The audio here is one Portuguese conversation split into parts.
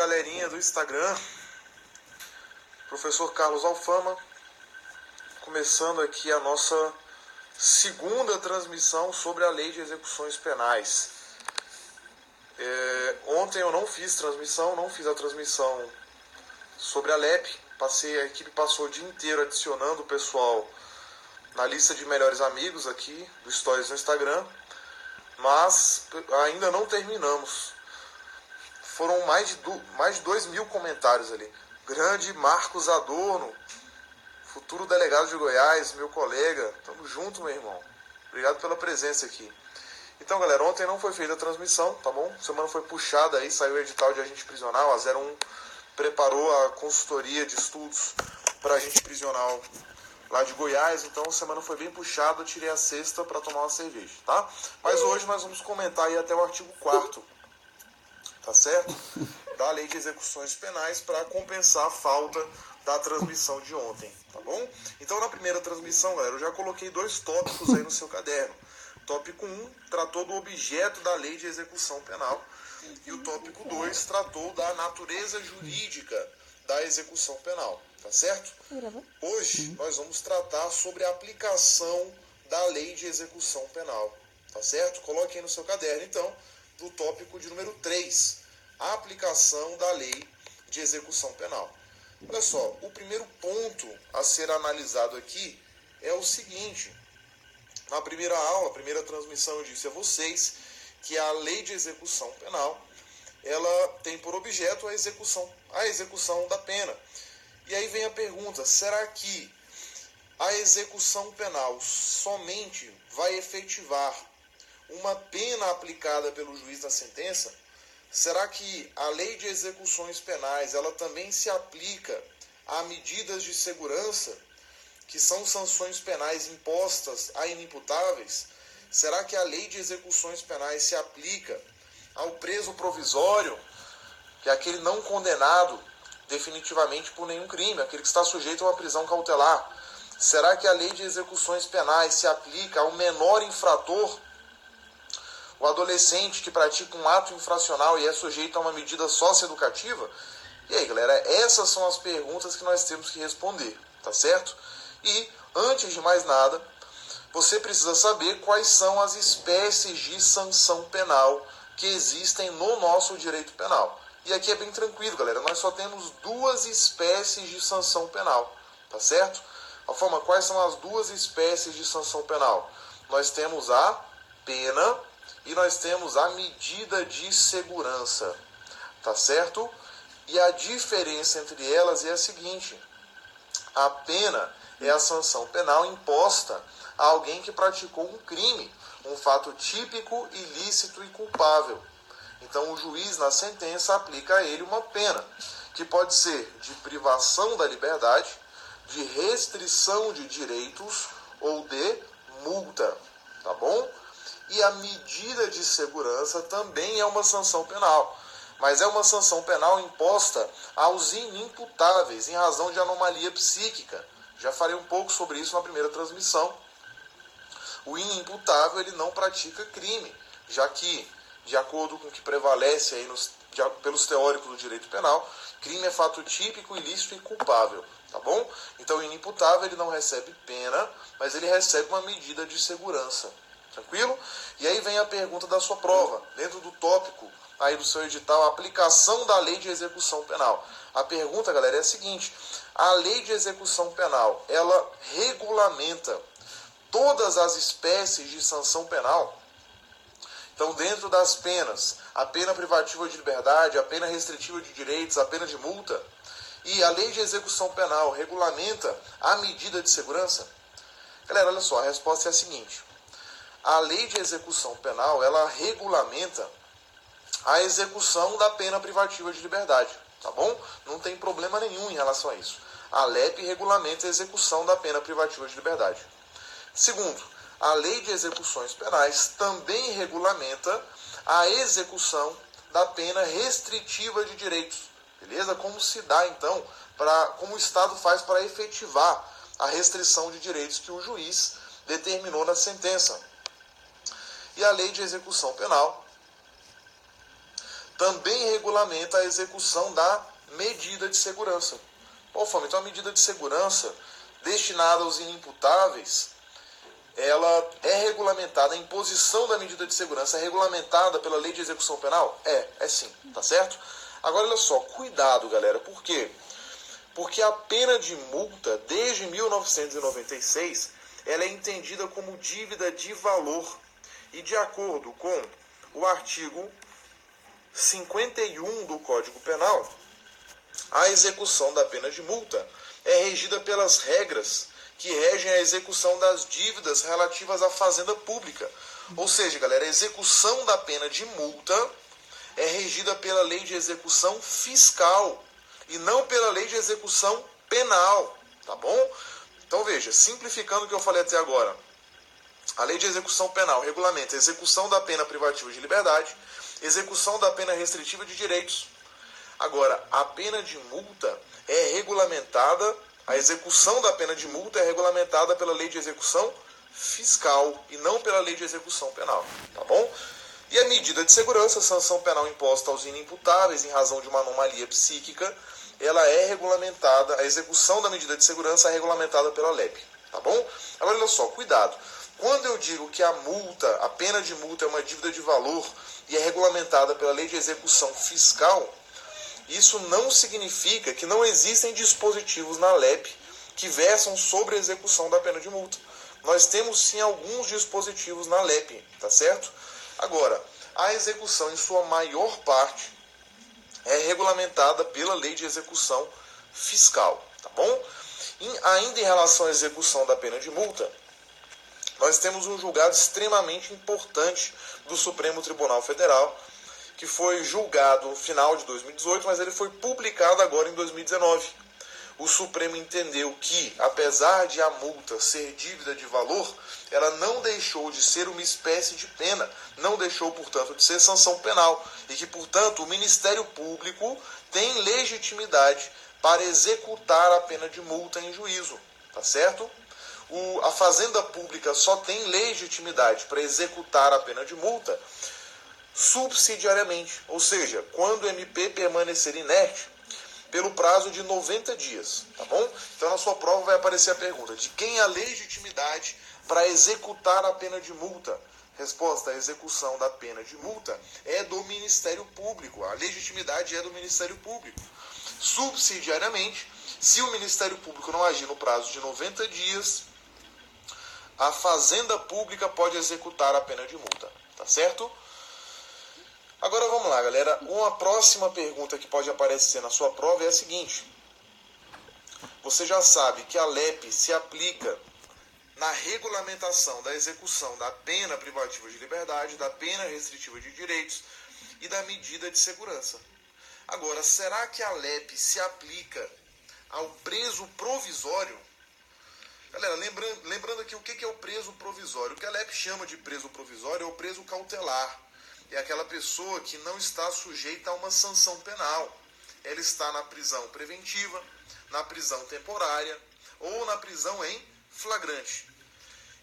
galerinha do Instagram, professor Carlos Alfama, começando aqui a nossa segunda transmissão sobre a Lei de Execuções Penais. Ontem eu não fiz a transmissão sobre a LEP, a equipe passou o dia inteiro adicionando o pessoal na lista de melhores amigos aqui do Stories no Instagram, mas ainda não terminamos. Foram mais de 2.000 comentários ali. Grande Marcos Adorno, futuro delegado de Goiás, meu colega. Tamo junto, meu irmão. Obrigado pela presença aqui. Então, galera, ontem não foi feita a transmissão, tá bom? Semana foi puxada aí, saiu o edital de agente prisional. A 01 preparou a consultoria de estudos para agente prisional lá de Goiás. Então, a semana foi bem puxada. Eu tirei a sexta para tomar uma cerveja, tá? Mas hoje nós vamos comentar aí até o artigo 4º. Tá certo? Da Lei de Execuções Penais para compensar a falta da transmissão de ontem, tá bom? Então, na primeira transmissão, galera, eu já coloquei 2 tópicos aí no seu caderno. Tópico 1 tratou do objeto da Lei de Execução Penal e o tópico 2 tratou da natureza jurídica da execução penal, tá certo? Hoje nós vamos tratar sobre a aplicação da Lei de Execução Penal, tá certo? Coloque aí no seu caderno, então, do tópico de número 3, a aplicação da Lei de Execução Penal. Olha só, o primeiro ponto a ser analisado aqui é o seguinte. Na primeira aula, a primeira transmissão, eu disse a vocês que a Lei de Execução Penal, ela tem por objeto a execução da pena. E aí vem a pergunta, será que a execução penal somente vai efetivar uma pena aplicada pelo juiz da sentença? Será que a Lei de Execuções Penais ela também se aplica a medidas de segurança, que são sanções penais impostas a inimputáveis? Será que a Lei de Execuções Penais se aplica ao preso provisório, que é aquele não condenado definitivamente por nenhum crime, aquele que está sujeito a uma prisão cautelar? Será que a Lei de Execuções Penais se aplica ao menor infrator, o adolescente que pratica um ato infracional e é sujeito a uma medida socioeducativa? E aí, galera, essas são as perguntas que nós temos que responder, tá certo? E, antes de mais nada, você precisa saber quais são as espécies de sanção penal que existem no nosso direito penal. E aqui é bem tranquilo, galera, nós só temos 2 espécies de sanção penal, tá certo? Alfama, quais são as 2 espécies de sanção penal? Nós temos a pena e nós temos a medida de segurança, tá certo? E a diferença entre elas é a seguinte: a pena é a sanção penal imposta a alguém que praticou um crime, um fato típico, ilícito e culpável. Então o juiz na sentença aplica a ele uma pena, que pode ser de privação da liberdade, de restrição de direitos ou de multa, tá bom? E a medida de segurança também é uma sanção penal, mas é uma sanção penal imposta aos inimputáveis em razão de anomalia psíquica. Já falei um pouco sobre isso na primeira transmissão. O inimputável ele não pratica crime, já que, de acordo com o que prevalece aí pelos teóricos do direito penal, crime é fato típico, ilícito e culpável, tá bom? Então o inimputável ele não recebe pena, mas ele recebe uma medida de segurança. Tranquilo? E aí vem a pergunta da sua prova, dentro do tópico aí do seu edital, a aplicação da Lei de Execução Penal. A pergunta, galera, é a seguinte: a Lei de Execução Penal, ela regulamenta todas as espécies de sanção penal? Então, dentro das penas, a pena privativa de liberdade, a pena restritiva de direitos, a pena de multa, e a Lei de Execução Penal regulamenta a medida de segurança? Galera, olha só, a resposta é a seguinte: a Lei de Execução Penal, ela regulamenta a execução da pena privativa de liberdade, tá bom? Não tem problema nenhum em relação a isso. A LEP regulamenta a execução da pena privativa de liberdade. Segundo, a Lei de Execuções Penais também regulamenta a execução da pena restritiva de direitos, beleza? Como se dá, então, como o Estado faz para efetivar a restrição de direitos que o juiz determinou na sentença. E a Lei de Execução Penal também regulamenta a execução da medida de segurança. Bom, Fama, então a medida de segurança destinada aos inimputáveis, ela é regulamentada, a imposição da medida de segurança é regulamentada pela Lei de Execução Penal? É sim, tá certo? Agora, olha só, cuidado, galera, por quê? Porque a pena de multa, desde 1996, ela é entendida como dívida de valor. E de acordo com o artigo 51 do Código Penal, a execução da pena de multa é regida pelas regras que regem a execução das dívidas relativas à fazenda pública. Ou seja, galera, a execução da pena de multa é regida pela Lei de Execução Fiscal e não pela Lei de Execução Penal, tá bom? Então veja, simplificando o que eu falei até agora, a Lei de Execução Penal regulamenta a execução da pena privativa de liberdade, execução da pena restritiva de direitos. Agora, a pena de multa é regulamentada, a execução da pena de multa é regulamentada pela Lei de Execução Fiscal e não pela Lei de Execução Penal, tá bom? E a medida de segurança, a sanção penal imposta aos inimputáveis em razão de uma anomalia psíquica, ela é regulamentada, a execução da medida de segurança é regulamentada pela LEP, tá bom? Agora, olha só, cuidado. Quando eu digo que a multa, a pena de multa é uma dívida de valor e é regulamentada pela Lei de Execução Fiscal, isso não significa que não existem dispositivos na LEP que versam sobre a execução da pena de multa. Nós temos sim alguns dispositivos na LEP, tá certo? Agora, a execução em sua maior parte é regulamentada pela Lei de Execução Fiscal, tá bom? Ainda em relação à execução da pena de multa, nós temos um julgado extremamente importante do Supremo Tribunal Federal, que foi julgado no final de 2018, mas ele foi publicado agora em 2019. O Supremo entendeu que, apesar de a multa ser dívida de valor, ela não deixou de ser uma espécie de pena, não deixou, portanto, de ser sanção penal, e que, portanto, o Ministério Público tem legitimidade para executar a pena de multa em juízo, tá certo? A Fazenda Pública só tem legitimidade para executar a pena de multa subsidiariamente, ou seja, quando o MP permanecer inerte pelo prazo de 90 dias, tá bom? Então na sua prova vai aparecer a pergunta: de quem é a legitimidade para executar a pena de multa? Resposta: a execução da pena de multa é do Ministério Público, a legitimidade é do Ministério Público. Subsidiariamente, se o Ministério Público não agir no prazo de 90 dias, a Fazenda Pública pode executar a pena de multa, tá certo? Agora vamos lá, galera. Uma próxima pergunta que pode aparecer na sua prova é a seguinte: você já sabe que a LEP se aplica na regulamentação da execução da pena privativa de liberdade, da pena restritiva de direitos e da medida de segurança. Agora, será que a LEP se aplica ao preso provisório? Galera, lembrando aqui o que é o preso provisório. O que a LEP chama de preso provisório é o preso cautelar. É aquela pessoa que não está sujeita a uma sanção penal. Ela está na prisão preventiva, na prisão temporária ou na prisão em flagrante.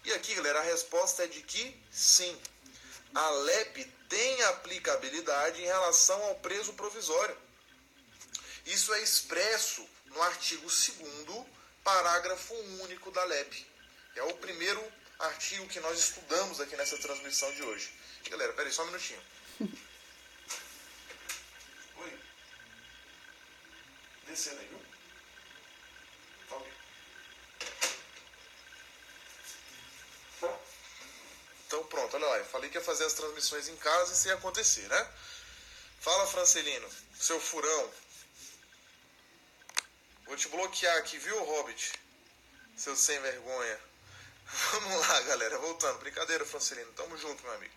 E aqui, galera, a resposta é de que sim. A LEP tem aplicabilidade em relação ao preso provisório. Isso é expresso no artigo 2º, parágrafo único da LEP. É o primeiro artigo que nós estudamos aqui nessa transmissão de hoje. Galera, peraí, só um minutinho. Oi. Descendo aí, viu? Ok. Então pronto, olha lá. Eu falei que ia fazer as transmissões em casa e isso ia acontecer, né? Fala, Francelino. Seu furão. Vou te bloquear aqui, viu, Hobbit? Seu sem vergonha. Vamos lá, galera. Voltando. Brincadeira, Francelino. Tamo junto, meu amigo.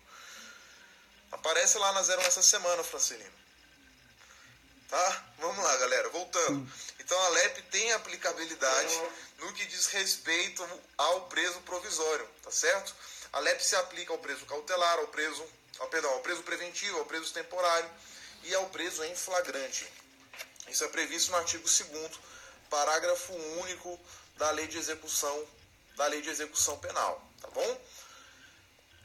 Aparece lá na 01 essa semana, Francelino. Tá? Vamos lá, galera. Voltando. Então a LEP tem aplicabilidade no que diz respeito ao preso provisório, tá certo? A LEP se aplica ao preso cautelar, ao preso preventivo, ao preso temporário e ao preso em flagrante. Isso é previsto no artigo 2º, parágrafo único da Lei de Execução Penal, tá bom?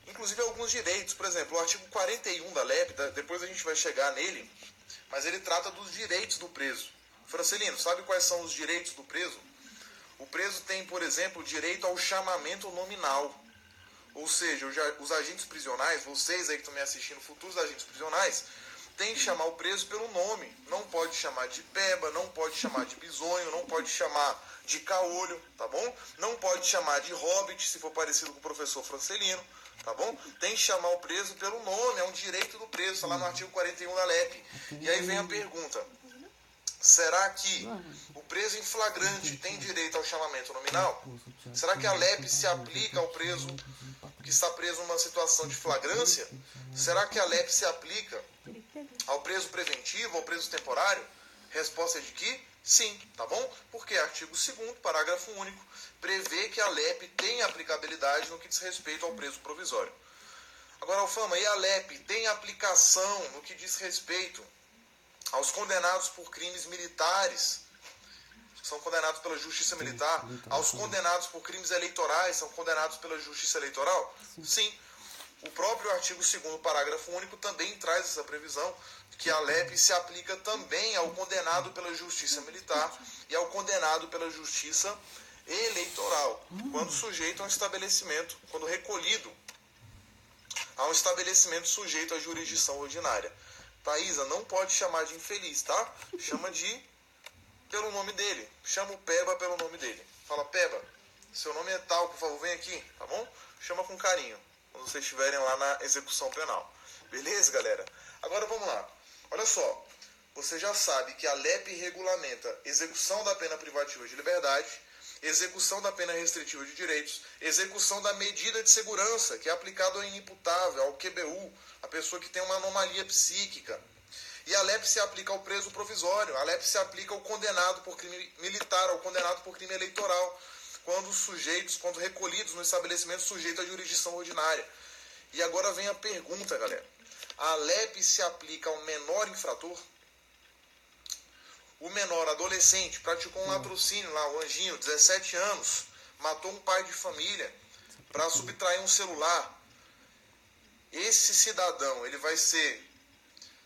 inclusive alguns direitos. Por exemplo, o artigo 41 da LEP, depois a gente vai chegar nele, mas ele trata dos direitos do preso. Francelino, sabe quais são os direitos do preso? O preso tem, por exemplo, direito ao chamamento nominal. Ou seja, os agentes prisionais, vocês aí que estão me assistindo, futuros agentes prisionais, tem que chamar o preso pelo nome. Não pode chamar de peba, não pode chamar de bisonho, não pode chamar de caolho, tá bom? Não pode chamar de hobbit, se for parecido com o professor Francelino, tá bom? Tem que chamar o preso pelo nome, é um direito do preso, está lá no artigo 41 da LEP. E aí vem a pergunta: será que o preso em flagrante tem direito ao chamamento nominal? Será que a LEP se aplica ao preso que está preso numa situação de flagrância? Será que a LEP se aplica ao preso preventivo, ao preso temporário? Resposta é de que sim, tá bom? Porque artigo 2º, parágrafo único, prevê que a LEP tem aplicabilidade no que diz respeito ao preso provisório. Agora, Alfama, e a LEP tem aplicação no que diz respeito aos condenados por crimes militares, são condenados pela justiça militar, aos condenados por crimes eleitorais, são condenados pela justiça eleitoral? Sim. O próprio artigo 2º, parágrafo único, também traz essa previsão, que a LEP se aplica também ao condenado pela justiça militar e ao condenado pela justiça eleitoral, quando sujeito a um estabelecimento, quando recolhido a um estabelecimento sujeito à jurisdição ordinária. Thaisa, não pode chamar de infeliz, tá? Chama pelo nome dele. Chama o Peba pelo nome dele. Fala, Peba, seu nome é tal, por favor, vem aqui, tá bom? Chama com carinho, quando vocês estiverem lá na execução penal. Beleza, galera? Agora vamos lá. Olha só, você já sabe que a LEP regulamenta execução da pena privativa de liberdade, execução da pena restritiva de direitos, execução da medida de segurança, que é aplicada ao inimputável, ao QBU, a pessoa que tem uma anomalia psíquica. E a LEP se aplica ao preso provisório, a LEP se aplica ao condenado por crime militar, ao condenado por crime eleitoral, quando recolhidos no estabelecimento sujeito à jurisdição ordinária. E agora vem a pergunta, galera. A LEP se aplica ao menor infrator? O menor adolescente praticou um latrocínio lá, o Anjinho, 17 anos, matou um pai de família para subtrair um celular. Esse cidadão, ele vai ser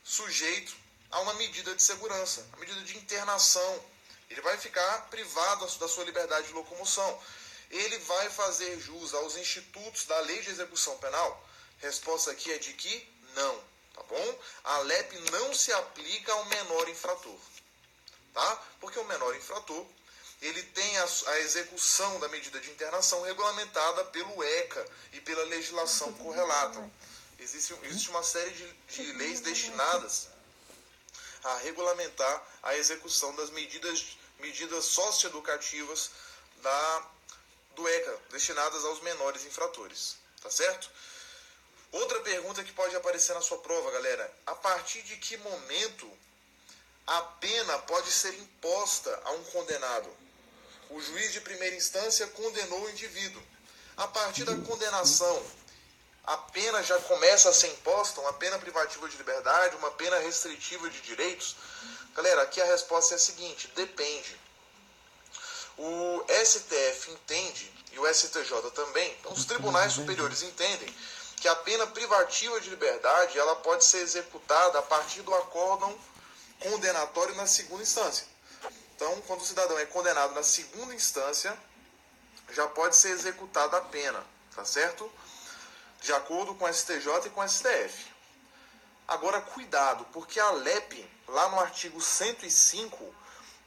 sujeito a uma medida de segurança, a medida de internação. Ele vai ficar privado da sua liberdade de locomoção. Ele vai fazer jus aos institutos da Lei de Execução Penal? Resposta aqui é de que não, tá bom? A LEP não se aplica ao menor infrator, tá? Porque o menor infrator, ele tem a execução da medida de internação regulamentada pelo ECA e pela legislação correlata. Existe uma série de leis destinadas a regulamentar a execução das medidas socioeducativas do ECA, destinadas aos menores infratores, tá certo? Outra pergunta que pode aparecer na sua prova, galera: a partir de que momento a pena pode ser imposta a um condenado? O juiz de primeira instância condenou o indivíduo. A partir da condenação, a pena já começa a ser imposta, uma pena privativa de liberdade, uma pena restritiva de direitos? Galera, aqui a resposta é a seguinte: depende. O STF entende, e o STJ também, então os tribunais superiores entendem que a pena privativa de liberdade ela pode ser executada a partir do acórdão condenatório na segunda instância. Então, quando o cidadão é condenado na segunda instância, já pode ser executada a pena, tá certo? De acordo com o STJ e com o STF. Agora, cuidado, porque a LEP, lá no artigo 105,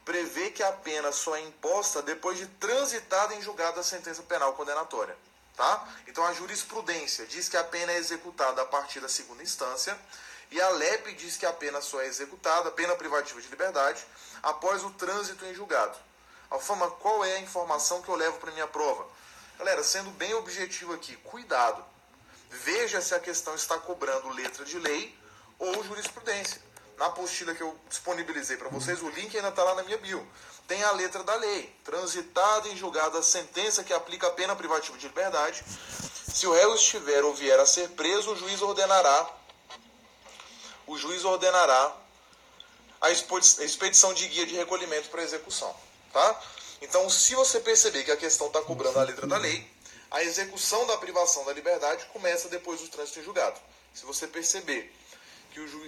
prevê que a pena só é imposta depois de transitada em julgado a sentença penal condenatória. Tá? Então, a jurisprudência diz que a pena é executada a partir da segunda instância e a LEP diz que a pena só é executada, pena privativa de liberdade, após o trânsito em julgado. Alfama, qual é a informação que eu levo para minha prova? Galera, sendo bem objetivo aqui, cuidado. Veja se a questão está cobrando letra de lei ou jurisprudência. Na apostila que eu disponibilizei para vocês, o link ainda está lá na minha bio. Tem a letra da lei. Transitada em julgado a sentença que aplica a pena privativa de liberdade, se o réu estiver ou vier a ser preso, o juiz ordenará a expedição de guia de recolhimento para execução. Tá? Então, se você perceber que a questão está cobrando a letra da lei, A execução da privação da liberdade começa depois do trânsito em julgado. Se você perceber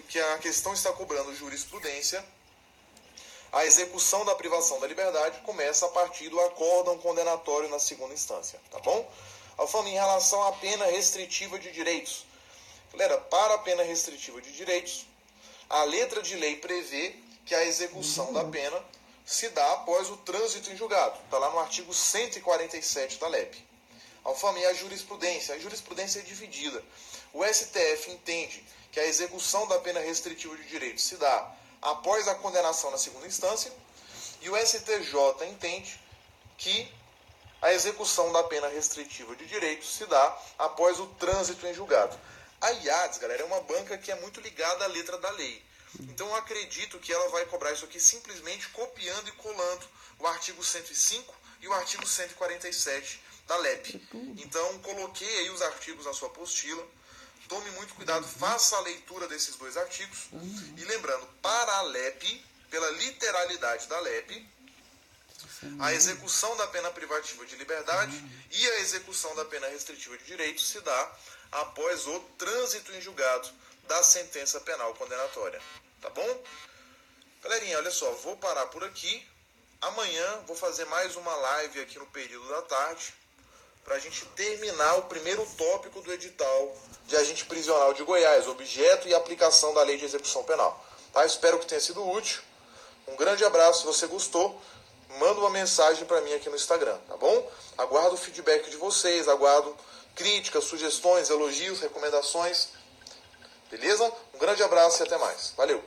que a questão está cobrando jurisprudência, a execução da privação da liberdade começa a partir do acórdão condenatório na segunda instância, tá bom? Falando em relação à pena restritiva de direitos. Galera, para a pena restritiva de direitos, a letra de lei prevê que a execução da pena se dá após o trânsito em julgado. Está lá no artigo 147 da LEP. E a jurisprudência é dividida. O STF entende que a execução da pena restritiva de direitos se dá após a condenação na segunda instância, e o STJ entende que a execução da pena restritiva de direitos se dá após o trânsito em julgado. A IADES, galera, é uma banca que é muito ligada à letra da lei. Então eu acredito que ela vai cobrar isso aqui simplesmente copiando e colando o artigo 105 e o artigo 147 da LEP. Então coloquei aí os artigos na sua apostila. Tome muito cuidado, faça a leitura desses dois artigos. E lembrando, para a LEP, pela literalidade da LEP, a execução da pena privativa de liberdade e a execução da pena restritiva de direitos se dá após o trânsito em julgado da sentença penal condenatória. Tá bom? Galerinha, olha só, vou parar por aqui. Amanhã vou fazer mais uma live aqui no período da tarde, para a gente terminar o primeiro tópico do edital de agente prisional de Goiás, objeto e aplicação da lei de execução penal. Tá? Espero que tenha sido útil. Um grande abraço. Se você gostou, manda uma mensagem para mim aqui no Instagram, tá bom? Aguardo o feedback de vocês, aguardo críticas, sugestões, elogios, recomendações. Beleza? Um grande abraço e até mais. Valeu!